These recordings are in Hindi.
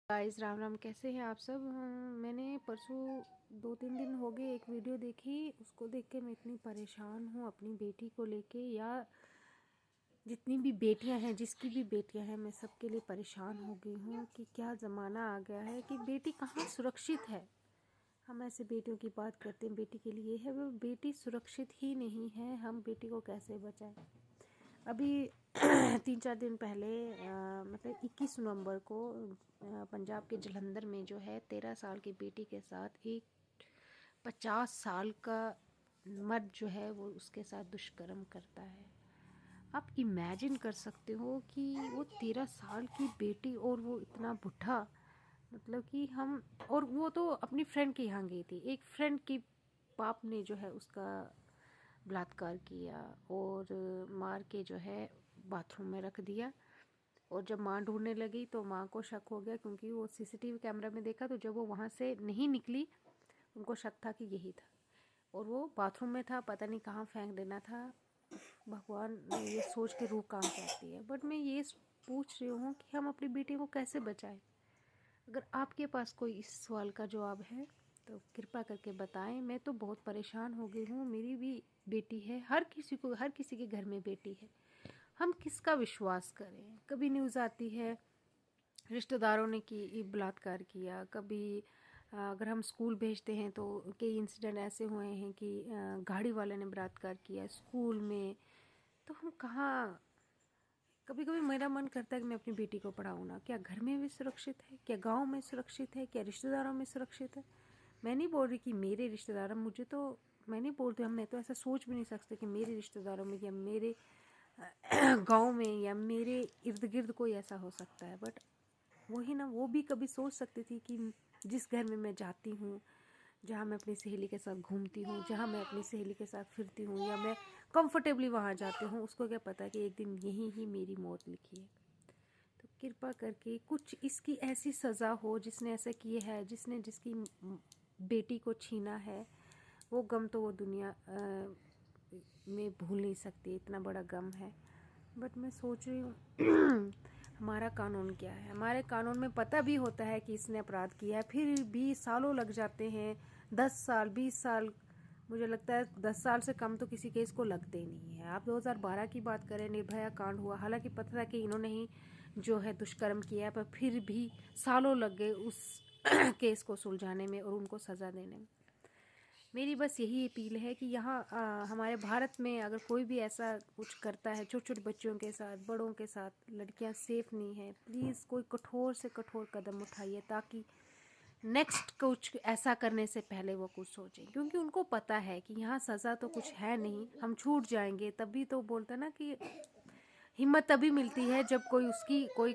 गाइस राम राम, कैसे हैं आप सब। मैंने परसों 2-3 दिन हो गए एक वीडियो देखी। उसको देख के मैं इतनी परेशान हूँ अपनी बेटी को लेके, या जितनी भी बेटियां हैं, जिसकी भी बेटियां हैं, मैं सबके लिए परेशान हो गई हूँ कि क्या ज़माना आ गया है कि बेटी कहाँ सुरक्षित है। हम ऐसे बेटियों की बात करते हैं, बेटी के लिए है, वो बेटी सुरक्षित ही नहीं है। हम बेटी को कैसे बचाएं। अभी 3-4 दिन पहले मतलब 21 नवंबर को पंजाब के जलंधर में जो है 13 साल की बेटी के साथ एक 50 साल का मर्द जो है वो उसके साथ दुष्कर्म करता है। आप इमेजिन कर सकते हो कि वो 13 साल की बेटी और वो इतना बुढ़ा, मतलब कि हम, और वो तो अपनी फ्रेंड के यहाँ गई थी। एक फ्रेंड की बाप ने जो है उसका बलात्कार किया और मार के जो है बाथरूम में रख दिया। और जब माँ ढूंढने लगी तो माँ को शक हो गया, क्योंकि वो सीसीटीवी कैमरा में देखा, तो जब वो वहाँ से नहीं निकली उनको शक था कि यही था, और वो बाथरूम में था, पता नहीं कहाँ फेंक देना था। भगवान, ये सोच के रूह कांप जाती है। बट मैं ये पूछ रही हूँ कि हम अपनी बेटी को कैसे बचाएं। अगर आपके पास कोई इस सवाल का जवाब है तो कृपा करके बताएं। मैं तो बहुत परेशान हो गई हूँ। मेरी भी बेटी है, हर किसी के घर में बेटी है। हम किसका विश्वास करें। कभी न्यूज़ आती है रिश्तेदारों ने की बलात्कार किया, कभी अगर हम स्कूल भेजते हैं तो कई इंसिडेंट ऐसे हुए हैं कि गाड़ी वाले ने बलात्कार किया स्कूल में। तो हम कहाँ, कभी कभी मेरा मन करता है कि मैं अपनी बेटी को पढ़ाऊँ ना। क्या घर में भी सुरक्षित है, क्या गांव में सुरक्षित है, क्या रिश्तेदारों में सुरक्षित है। मैं नहीं बोल रही कि मेरे रिश्तेदार, मुझे तो, मैं नहीं बोलती, हम मैं तो ऐसा सोच भी नहीं सकते कि मेरे रिश्तेदारों में या मेरे गांव में या मेरे इर्द गिर्द कोई ऐसा हो सकता है। बट वही ना, वो भी कभी सोच सकती थी कि जिस घर में मैं जाती हूँ, जहाँ मैं अपनी सहेली के साथ घूमती हूँ, जहाँ मैं अपनी सहेली के साथ फिरती हूँ, या मैं कंफर्टेबली वहाँ जाती हूँ, उसको क्या पता कि एक दिन यहीं ही मेरी मौत लिखी है। तो कृपा करके कुछ इसकी ऐसी सज़ा हो, जिसने ऐसा किए है, जिसने जिसकी बेटी को छीना है, वो गम तो वो दुनिया में भूल नहीं सकती। इतना बड़ा गम है। बट मैं सोच रही हूँ हमारा कानून क्या है। हमारे कानून में पता भी होता है कि इसने अपराध किया है, फिर भी सालों लग जाते हैं, 10 साल 20 साल। मुझे लगता है 10 साल से कम तो किसी केस को लगते ही नहीं है। आप 2012 की बात करें, निर्भया कांड हुआ, हालांकि पता था कि इन्होंने ही जो है दुष्कर्म किया, पर फिर भी सालों लग गए उस केस को सुलझाने में और उनको सज़ा देने में। मेरी बस यही अपील है कि यहाँ हमारे भारत में अगर कोई भी ऐसा कुछ करता है छोटे छोटे बच्चों के साथ, बड़ों के साथ, लड़कियाँ सेफ नहीं है, प्लीज़ कोई कठोर से कठोर कदम उठाइए, ताकि नेक्स्ट कुछ ऐसा करने से पहले वो कुछ सोचें। क्योंकि उनको पता है कि यहाँ सज़ा तो कुछ है नहीं, हम छूट जाएंगे। तभी तो बोलते ना कि हिम्मत तभी मिलती है जब कोई उसकी कोई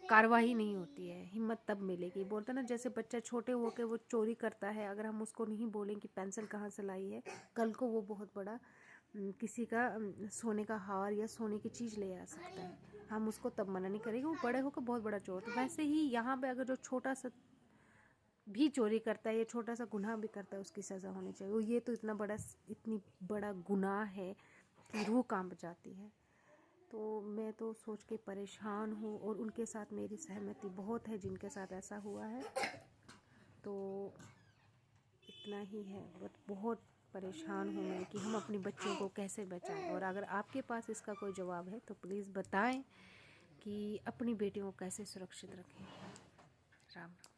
कार्रवाई नहीं होती है, हिम्मत तब मिलेगी। बोलते ना, जैसे बच्चा छोटे होकर वो चोरी करता है, अगर हम उसको नहीं बोलें कि पेंसिल कहाँ से लाई है, कल को वो बहुत बड़ा किसी का सोने का हार या सोने की चीज़ ले आ सकता है। हम उसको तब मना नहीं करेंगे, वो बड़े होकर बहुत बड़ा चोर। तो वैसे ही यहाँ पे अगर जो छोटा सा भी चोरी करता है या छोटा सा गुनाह भी करता है, उसकी सज़ा होनी चाहिए। वो ये तो इतनी बड़ा गुनाह है कि रूह कांप जाती है। तो मैं तो सोच के परेशान हूँ, और उनके साथ मेरी सहमति बहुत है जिनके साथ ऐसा हुआ है। तो इतना ही है। बट बहुत परेशान हूँ मैं कि हम अपनी बच्चों को कैसे बचाएं। और अगर आपके पास इसका कोई जवाब है तो प्लीज़ बताएं कि अपनी बेटियों को कैसे सुरक्षित रखें। राम राम।